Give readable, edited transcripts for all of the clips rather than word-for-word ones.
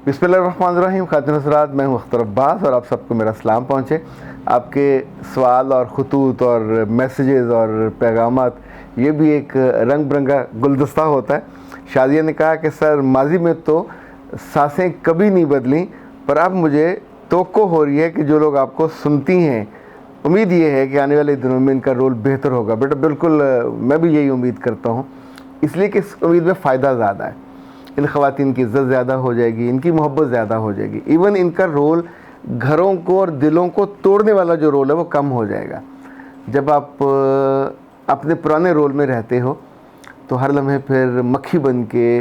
बिस्मिल्लाहिर्रहमानिर्रहीम। खातिन हज़रात, मैं हूँ अख्तर अब्बास और आप सबको मेरा सलाम पहुँचे। आपके सवाल और ख़ुतूत और मैसेजेस और पैगामात, ये भी एक रंग बिरंगा गुलदस्ता होता है। शादिया ने कहा कि सर, माजी में तो सांसें कभी नहीं बदली, पर अब मुझे तवक्को हो रही है कि जो लोग आपको सुनती हैं, उम्मीद ये है कि आने वाले दिनों में इनका रोल बेहतर होगा। बेटा बिल्कुल, मैं भी यही उम्मीद करता हूँ, इसलिए कि इस उम्मीद में फ़ायदा ज़्यादा है। इन ख़वातीन की इज़्ज़त ज़्यादा हो जाएगी, इनकी मोहब्बत ज़्यादा हो जाएगी। इवन इनका रोल घरों को और दिलों को तोड़ने वाला जो रोल है वो कम हो जाएगा। जब आप अपने पुराने रोल में रहते हो तो हर लम्हे फिर मक्खी बन के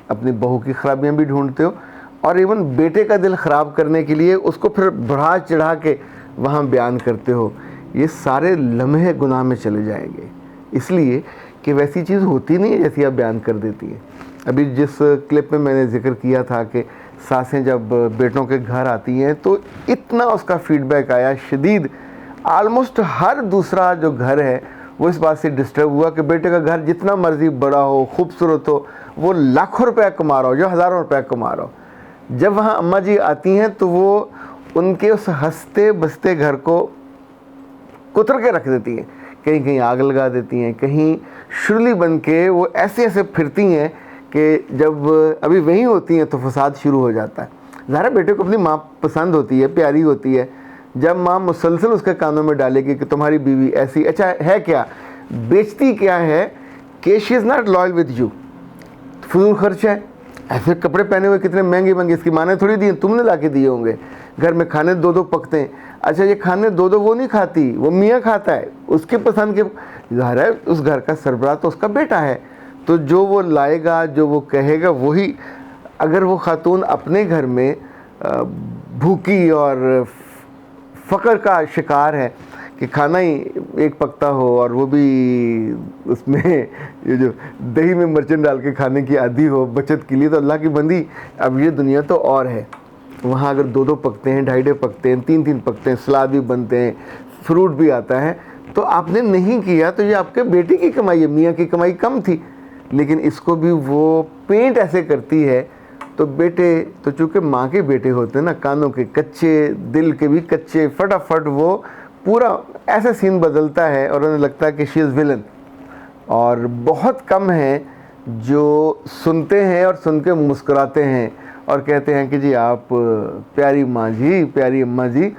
अपनी बहू की ख़राबियाँ भी ढूंढते हो, और इवन बेटे का दिल ख़राब करने के लिए उसको फिर बढ़ा चढ़ा के वहाँ बयान करते हो। ये सारे लम्हे गुनाह में चले जाएंगे, इसलिए कि वैसी चीज़ होती नहीं है जैसी आप बयान कर देती है। अभी जिस क्लिप में मैंने जिक्र किया था कि सासें जब बेटों के घर आती हैं तो इतना उसका फीडबैक आया शदीद, आलमोस्ट हर दूसरा जो घर है वो इस बात से डिस्टर्ब हुआ कि बेटे का घर जितना मर्ज़ी बड़ा हो, खूबसूरत हो, वो लाखों रुपया कमा रहा हो, जो हज़ारों रुपया कमा रहा हो, जब वहाँ अम्मा जी आती हैं तो वो उनके उस हंसते बसते घर को कुतर के रख देती हैं। कहीं कहीं आग लगा देती हैं, कहीं शुरली बन के वो ऐसे ऐसे फिरती हैं कि जब अभी वहीं होती हैं तो फसाद शुरू हो जाता है। ज़ाहिर बेटे को अपनी माँ पसंद होती है, प्यारी होती है। जब माँ मुसलसल उसके कानों में डालेगी कि तुम्हारी बीवी ऐसी, अच्छा है क्या, बेचती क्या है कि she is not loyal with you, फजूल खर्च है। ऐसे कपड़े पहने हुए कितने महंगे महंगे, इसकी माँ ने थोड़ी दिए, तुमने ला के दिए होंगे। घर में खाने दो दो पकते हैं, अच्छा ये खाने दो दो वो नहीं खाती, वो मियाँ खाता है, उसके पसंद के। ज़ाहिर है उस घर का सरबराह तो उसका बेटा है, तो जो वो लाएगा, जो वो कहेगा वही। अगर वो खातून अपने घर में भूखी और फ़क्र का शिकार है कि खाना ही एक पकता हो और वो भी उसमें ये जो दही में मिर्चन डाल के खाने की आदी हो बचत के लिए, तो अल्लाह की बंदी, अब ये दुनिया तो और है। वहाँ अगर दो दो पकते हैं, ढाई ढाई पकते हैं, तीन तीन पकते हैं, सलाद भी बनते हैं, फ्रूट भी आता है, तो आपने नहीं किया तो ये आपके बेटे की कमाई है, मियाँ की कमाई कम थी। लेकिन इसको भी वो पेंट ऐसे करती है, तो बेटे तो चूँकि माँ के बेटे होते हैं ना, कानों के कच्चे, दिल के भी कच्चे, फटाफट वो पूरा ऐसा सीन बदलता है और उन्हें लगता है कि शी इज़ विलन। और बहुत कम हैं जो सुनते हैं और सुन के मुस्कुराते हैं और कहते हैं कि जी आप प्यारी माँ जी, प्यारी अम्मा जी,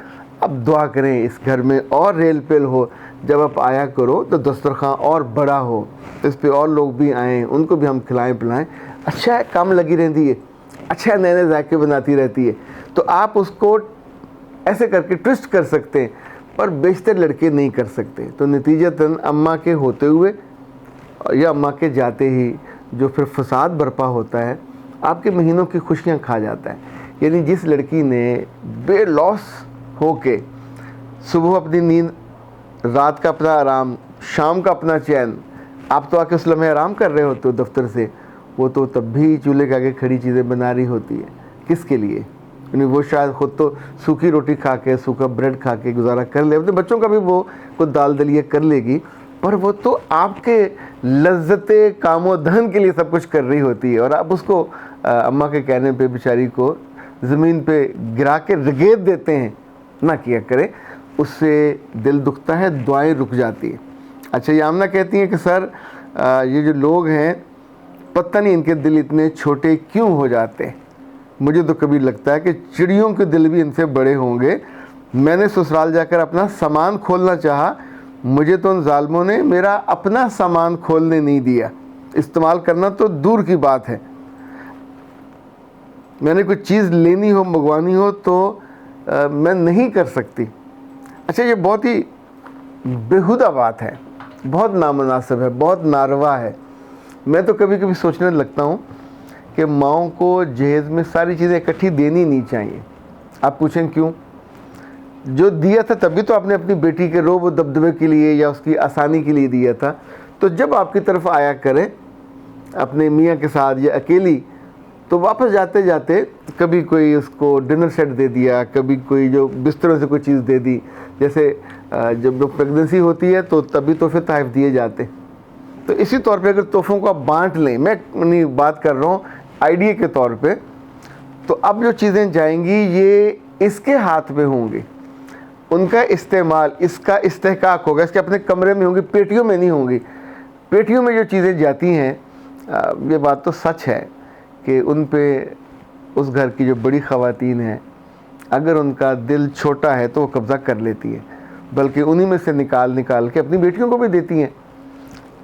अब दुआ करें इस घर में और रेल पेल हो, जब आप आया करो तो दस्तरखान और बड़ा हो, इस पे और लोग भी आएँ, उनको भी हम खिलाएं पिलाएं। अच्छा है, काम लगी रहती है, अच्छा नए नए जायके बनाती रहती है, तो आप उसको ऐसे करके ट्विस्ट कर सकते हैं, पर बेशतर लड़के नहीं कर सकते। तो नतीजतन अम्मा के होते हुए या अम्मा के जाते ही जो फिर फसाद बर्पा होता है, आपके महीनों की खुशियाँ खा जाता है। यानी जिस लड़की ने बेलॉस होके सुबह अपनी नींद, रात का अपना आराम, शाम का अपना चैन, आप तो आके उस लम्हे आराम कर रहे होते हो दफ्तर से, वो तो तब भी चूल्हे के आगे खड़ी चीज़ें बना रही होती है। किसके लिए? यानी वो शायद ख़ुद तो सूखी रोटी खा के, सूखा ब्रेड खा के गुजारा कर ले, अपने बच्चों का भी वो कुछ दाल दलिया कर लेगी, पर वो तो आपके लज्जते कामो धन के लिए सब कुछ कर रही होती है। और आप उसको अम्मा के कहने पे बेचारी को ज़मीन पे गिरा के रगेद देते हैं। ना किया करें, उससे दिल दुखता है, दुआएं रुक जाती है। अच्छा, ये आमना कहती हैं कि सर ये जो लोग हैं, पता नहीं इनके दिल इतने छोटे क्यों हो जाते हैं। मुझे तो कभी लगता है कि चिड़ियों के दिल भी इनसे बड़े होंगे। मैंने ससुराल जाकर अपना सामान खोलना चाहा, मुझे तो उन जालिमों ने मेरा अपना सामान खोलने नहीं दिया, इस्तेमाल करना तो दूर की बात है। मैंने कोई चीज़ लेनी हो, मंगवानी हो तो मैं नहीं कर सकती। अच्छा, ये बहुत ही बेहुदा बात है, बहुत नामुनासिब है, बहुत नारवा है। मैं तो कभी कभी सोचने लगता हूँ कि माँओं को जहेज़ में सारी चीज़ें इकट्ठी देनी नहीं चाहिए। आप पूछें क्यों? जो दिया था तभी तो आपने अपनी बेटी के रोब दबदबे के लिए या उसकी आसानी के लिए दिया था। तो जब आपकी तरफ आया करें अपने मियाँ के साथ या अकेली, तो वापस जाते जाते कभी कोई उसको डिनर सेट दे दिया, कभी कोई जो बिस्तरों से कोई चीज़ दे दी। जैसे जब प्रेगनेंसी होती है तो तभी तोहफे तहफ़ दिए जाते। तो इसी तौर पे अगर तोहफ़ों को आप बांट लें, मैं नहीं बात कर रहा हूँ आइडिया के तौर पे, तो अब जो चीज़ें जाएंगी ये इसके हाथ में होंगी, उनका इस्तेमाल, इसका इस्तेहकाक होगा, इसके अपने कमरे में होंगी, पेटियों में नहीं होंगी। पेटियों में जो चीज़ें जाती हैं, ये बात तो सच है कि उन पे उस घर की जो बड़ी ख़वातीन हैं, अगर उनका दिल छोटा है तो वो कब्ज़ा कर लेती है, बल्कि उन्हीं में से निकाल निकाल के अपनी बेटियों को भी देती हैं।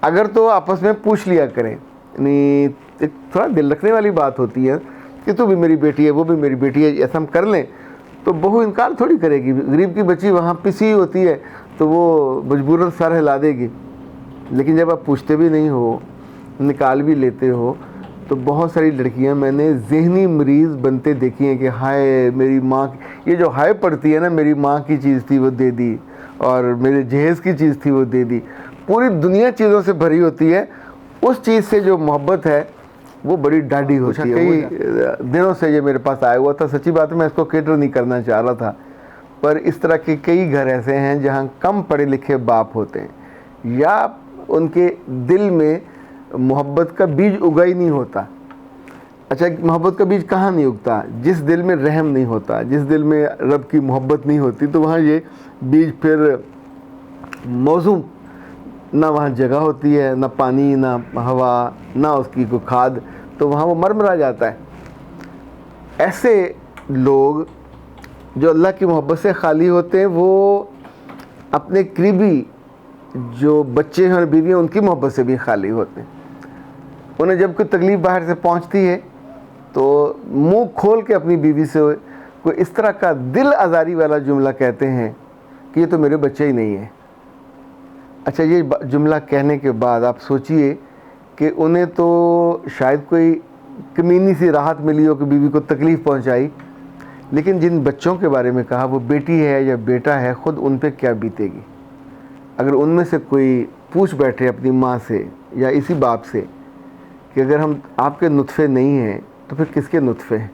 अगर तो आपस में पूछ लिया करें, नहीं एक थोड़ा दिल रखने वाली बात होती है कि तू भी मेरी बेटी है, वो भी मेरी बेटी है, ऐसा हम कर लें तो बहू इनकार थोड़ी करेगी। गरीब की बच्ची वहाँ पिसी होती है तो वो मजबूरन सर हिला देगी। लेकिन जब आप पूछते भी नहीं हो, निकाल भी लेते हो, तो बहुत सारी लड़कियां मैंने ज़हनी मरीज़ बनते देखी हैं कि हाय मेरी माँ, ये जो हाय पड़ती है ना, मेरी माँ की चीज़ थी वो दे दी, और मेरे जहेज़ की चीज़ थी वो दे दी। पूरी दुनिया चीज़ों से भरी होती है, उस चीज़ से जो मोहब्बत है वो बड़ी डाढ़ी होती है। कई दिनों से ये मेरे पास आया हुआ था, सच्ची बात है मैं इसको केटर नहीं करना चाह रहा था, पर इस तरह के कई घर ऐसे हैं जहाँ कम पढ़े लिखे बाप होते हैं, या उनके दिल में मोहब्बत का बीज उगा ही नहीं होता। अच्छा, मोहब्बत का बीज कहाँ नहीं उगता? जिस दिल में रहम नहीं होता, जिस दिल में रब की मोहब्बत नहीं होती, तो वहाँ ये बीज फिर मौजूद, ना वहाँ जगह होती है, ना पानी, ना हवा, ना उसकी कोई खाद, तो वहाँ वो मरमरा जाता है। ऐसे लोग जो अल्लाह की मोहब्बत से खाली होते हैं, वो अपने करीबी जो बच्चे हैं और बीवी हैं उनकी मोहब्बत से भी खाली होते हैं। उन्हें जब कोई तकलीफ़ बाहर से पहुंचती है तो मुंह खोल के अपनी बीवी से कोई इस तरह का दिल आज़ारी वाला जुमला कहते हैं कि ये तो मेरे बच्चे ही नहीं है। अच्छा, ये जुमला कहने के बाद आप सोचिए कि उन्हें तो शायद कोई कमीनी सी राहत मिली हो कि बीवी को तकलीफ़ पहुंचाई, लेकिन जिन बच्चों के बारे में कहा वो बेटी है या बेटा है, ख़ुद उन पे क्या बीतेगी। अगर उनमें से कोई पूछ बैठे अपनी माँ से या इसी बाप से कि अगर हम आपके नुत्फ़े नहीं हैं तो फिर किसके नुत्फ़े हैं,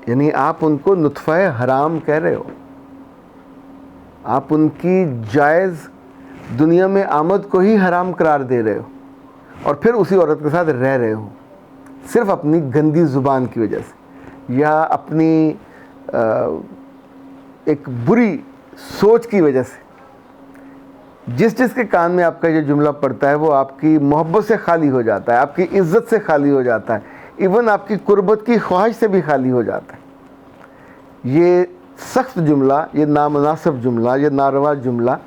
यानी आप उनको नुत्फ़ा हराम कह रहे हो, आप उनकी जायज़ दुनिया में आमद को ही हराम करार दे रहे हो, और फिर उसी औरत के साथ रह रहे हो सिर्फ़ अपनी गंदी ज़ुबान की वजह से, या अपनी एक बुरी सोच की वजह से। जिस जिसके कान में आपका ये जुमला पड़ता है वो आपकी मोहब्बत से खाली हो जाता है, आपकी इज़्ज़त से खाली हो जाता है, इवन आपकी कुर्बत की ख्वाहिश से भी खाली हो जाता है। ये सख्त जुमला, ये नामुनासिब जुमला, ये नारवा जुमला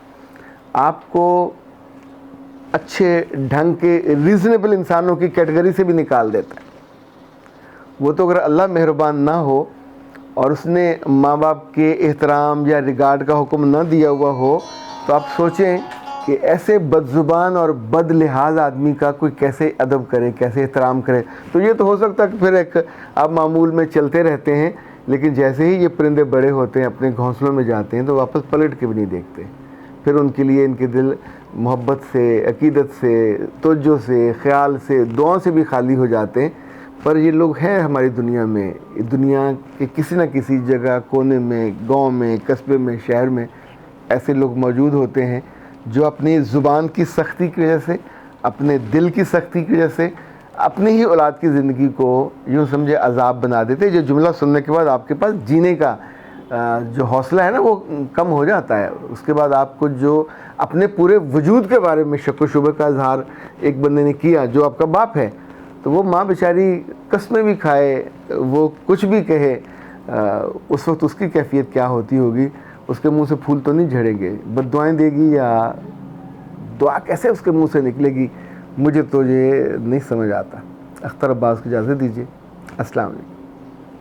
आपको अच्छे ढंग के रीज़नेबल इंसानों की कैटेगरी से भी निकाल देता है। वो तो अगर अल्लाह मेहरबान ना हो और उसने माँ बाप के एहतराम या रिगार्ड का हुक्म ना दिया हुआ हो, तो आप सोचें कि ऐसे बदज़ुबान और बद लिहाज आदमी का कोई कैसे अदब करे, कैसे एहतराम करे। तो ये तो हो सकता है कि फिर एक आप मामूल में चलते रहते हैं, लेकिन जैसे ही ये परिंदे बड़े होते हैं, अपने घोंसलों में जाते हैं, तो वापस पलट के भी नहीं देखते। फिर उनके लिए इनके दिल मोहब्बत से, अकीदत से, तवज्जो से, ख़्याल से, दुआओं से भी खाली हो जाते हैं। पर ये लोग हैं हमारी दुनिया में, दुनिया के किसी न किसी जगह, कोने में, गांव में, कस्बे में, शहर में ऐसे लोग मौजूद होते हैं जो अपनी ज़ुबान की सख्ती की वजह से, अपने दिल की सख्ती की वजह से अपनी ही औलाद की ज़िंदगी को यूँ समझे अज़ाब बना देते। जो जुमला सुनने के बाद आपके पास जीने का जो हौसला है ना वो कम हो जाता है। उसके बाद आपको जो अपने पूरे वजूद के बारे में शक व शुबे का इजहार एक बंदे ने किया जो आपका बाप है, तो वो माँ बेचारी कस्में भी खाए, वो कुछ भी कहे, उस वक्त उसकी कैफियत क्या होती होगी। उसके मुंह से फूल तो नहीं झड़ेंगे, बद्दुआएं देगी या दुआ कैसे उसके मुंह से निकलेगी, मुझे तो ये नहीं समझ आता। अख्तर अब्बास को इजाज़त दीजिए। अस्सलाम वालेकुम।